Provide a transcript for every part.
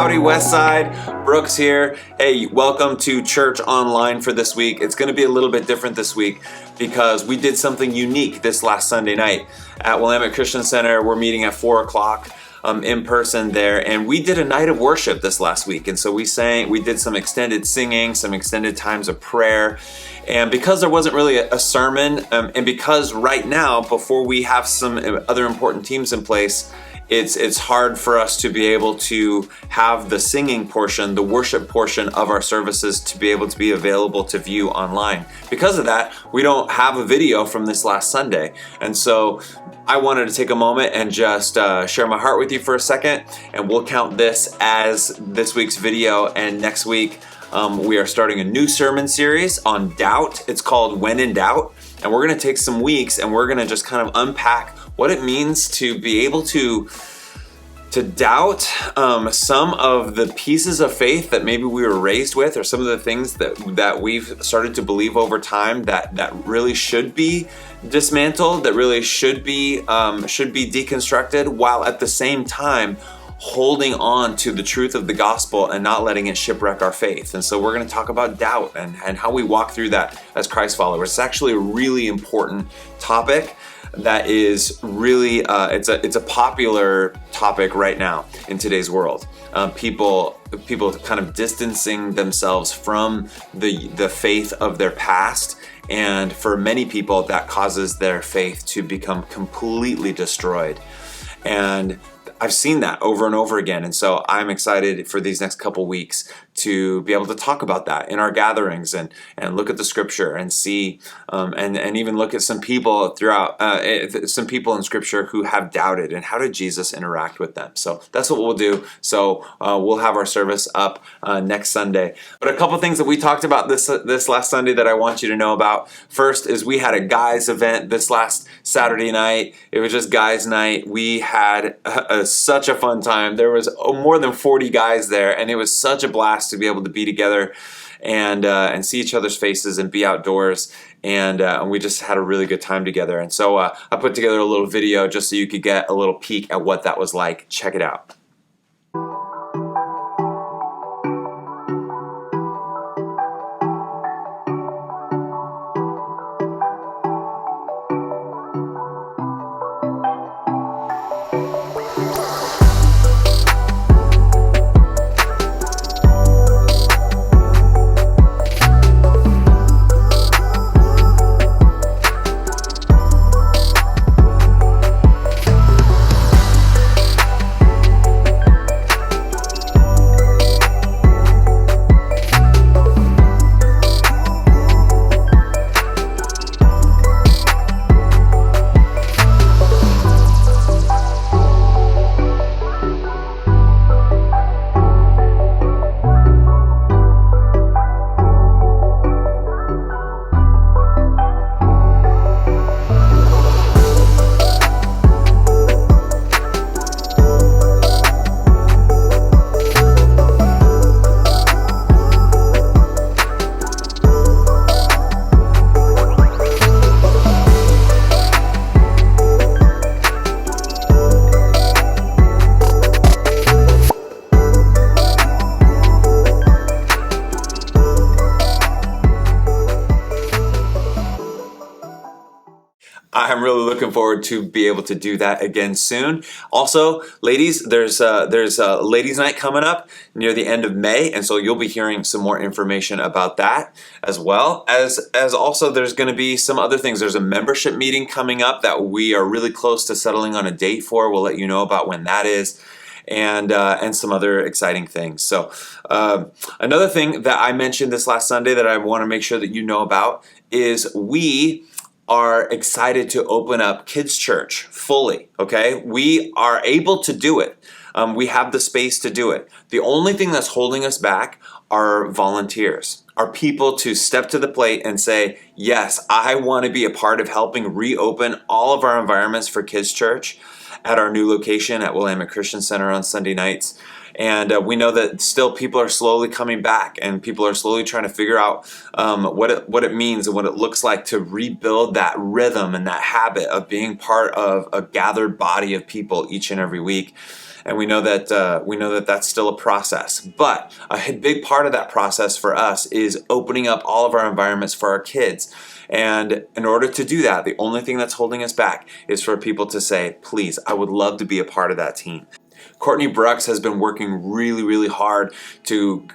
Howdy Westside, Brooks here. Hey, welcome to church online for this week. It's going to be a little bit different this week because we did something unique this last Sunday night at Willamette Christian Center. We're meeting at 4 o'clock in person there, and we did a night of worship this last week. And so we did some extended singing, some extended times of prayer. And because there wasn't really a sermon, and because right now, before we have some other important teams in place, it's hard for us to be able to have the singing portion, the worship portion of our services to be able to be available to view online. Because of that, we don't have a video from this last Sunday. And so I wanted to take a moment and just share my heart with you for a second, and we'll count this as this week's video. And next week, we are starting a new sermon series on doubt. It's called When in Doubt. And we're going to take some weeks and we're going to just kind of unpack what it means to be able to doubt some of the pieces of faith that maybe we were raised with, or some of the things that we've started to believe over time that really should be dismantled, that really should be deconstructed, while at the same time holding on to the truth of the gospel and not letting it shipwreck our faith. And so we're going to talk about doubt and how we walk through that as Christ followers. It's actually a really important topic that is really, it's a popular topic right now in today's world. People kind of distancing themselves from the faith of their past. And for many people, that causes their faith to become completely destroyed. And I've seen that over and over again. And so I'm excited for these next couple weeks to be able to talk about that in our gatherings and look at the scripture and see and even look at some people throughout some people in scripture who have doubted, and how did Jesus interact with them. So that's what we'll do. So we'll have our service up next Sunday. But a couple things that we talked about this last Sunday that I want you to know about. First is we had a guys event this last Saturday night. It was just guys night. We had such a fun time. There was more than 40 guys there, and it was such a blast to be able to be together and see each other's faces and be outdoors. And we just had a really good time together. And so I put together a little video just so you could get a little peek at what that was like. Check it out. I'm really looking forward to be able to do that again soon. Also, ladies, there's a ladies' night coming up near the end of May, and so you'll be hearing some more information about that, as well as also there's going to be some other things. There's a membership meeting coming up that we are really close to settling on a date for. We'll let you know about when that is. And some other exciting things. So another thing that I mentioned this last Sunday that I want to make sure that you know about is we are excited to open up kids' church fully, okay? We are able to do it. We have the space to do it. The only thing that's holding us back are volunteers, are people to step to the plate and say, yes, I want to be a part of helping reopen all of our environments for kids' church. at our new location at Willamette Christian Center on Sunday nights. And we know that still people are slowly coming back, and people are slowly trying to figure out what it means and what it looks like to rebuild that rhythm and that habit of being part of a gathered body of people each and every week. And we know that that's still a process. But a big part of that process for us is opening up all of our environments for our kids. And in order to do that, the only thing that's holding us back is for people to say, please, I would love to be a part of that team. Courtney Brooks has been working really, really hard to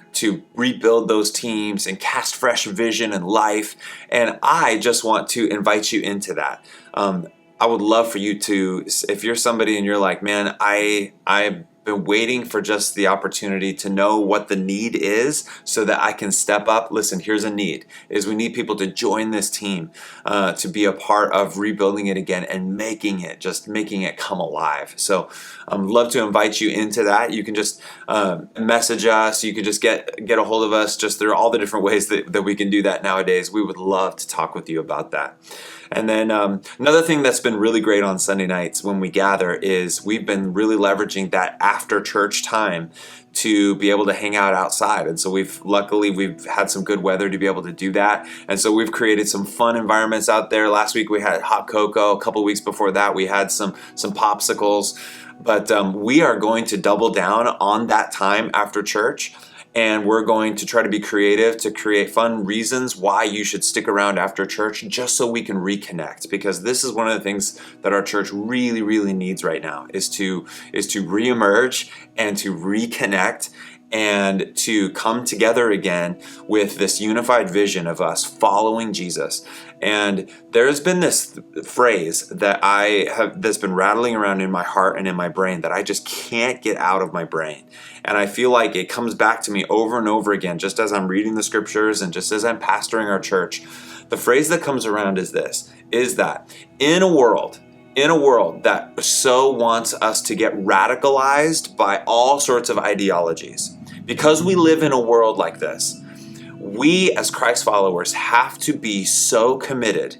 rebuild those teams and cast fresh vision and life. And I just want to invite you into that. I would love for you to, if you're somebody and you're like, man, I've been waiting for just the opportunity to know what the need is so that I can step up. Listen, here's a need, is we need people to join this team, to be a part of rebuilding it again and making it come alive. So I'd love to invite you into that. You can just message us. You can just get a hold of us. Just there are all the different ways that we can do that nowadays. We would love to talk with you about that. And then another thing that's been really great on Sunday nights when we gather is we've been really leveraging that after church time to be able to hang out outside. And so we've had some good weather to be able to do that. And so we've created some fun environments out there. Last week we had hot cocoa. A couple weeks before that we had some popsicles. But we are going to double down on that time after church. And we're going to try to be creative to create fun reasons why you should stick around after church, just so we can reconnect. Because this is one of the things that our church really, really needs right now, is to reemerge and to reconnect and to come together again with this unified vision of us following Jesus. And there's been this phrase that's been rattling around in my heart and in my brain that I just can't get out of my brain. And I feel like it comes back to me over and over again, just as I'm reading the scriptures and just as I'm pastoring our church. The phrase that comes around is that in a world that so wants us to get radicalized by all sorts of ideologies, because we live in a world like this, we as Christ followers have to be so committed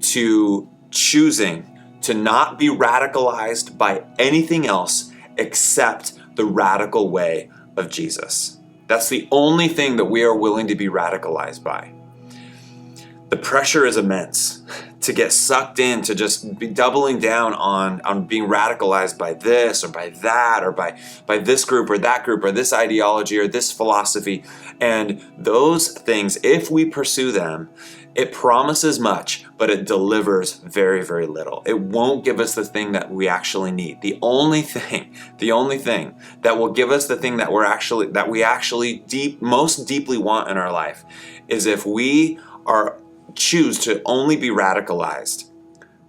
to choosing to not be radicalized by anything else except the radical way of Jesus. That's the only thing that we are willing to be radicalized by. The pressure is immense to get sucked in, to just be doubling down on being radicalized by this or by that or by this group or that group or this ideology or this philosophy. And those things, if we pursue them, it promises much, but it delivers very, very little. It won't give us the thing that we actually need. The only thing that will give us the thing that we actually most deeply want in our life is if we choose to only be radicalized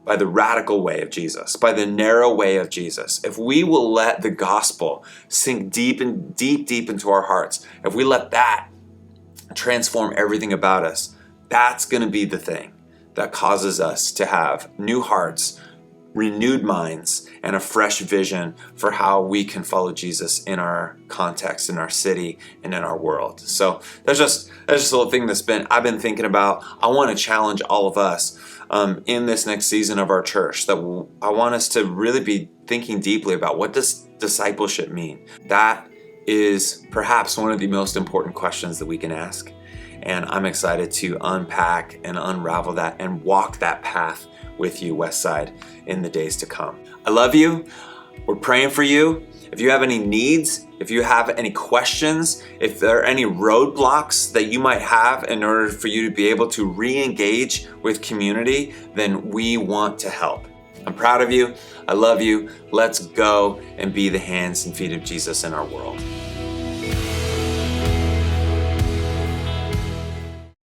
by the radical way of Jesus, by the narrow way of Jesus. If we will let the gospel sink deep into our hearts, if we let that transform everything about us, that's going to be the thing that causes us to have new hearts, renewed minds, and a fresh vision for how we can follow Jesus in our context, in our city, and in our world. So that's just a little thing I've been thinking about. I want to challenge all of us in this next season of our church, that I want us to really be thinking deeply about, what does discipleship mean? That is perhaps one of the most important questions that we can ask. And I'm excited to unpack and unravel that and walk that path with you, Westside, in the days to come. I love you. We're praying for you. If you have any needs, if you have any questions, if there are any roadblocks that you might have in order for you to be able to re-engage with community, then we want to help. I'm proud of you. I love you. Let's go and be the hands and feet of Jesus in our world.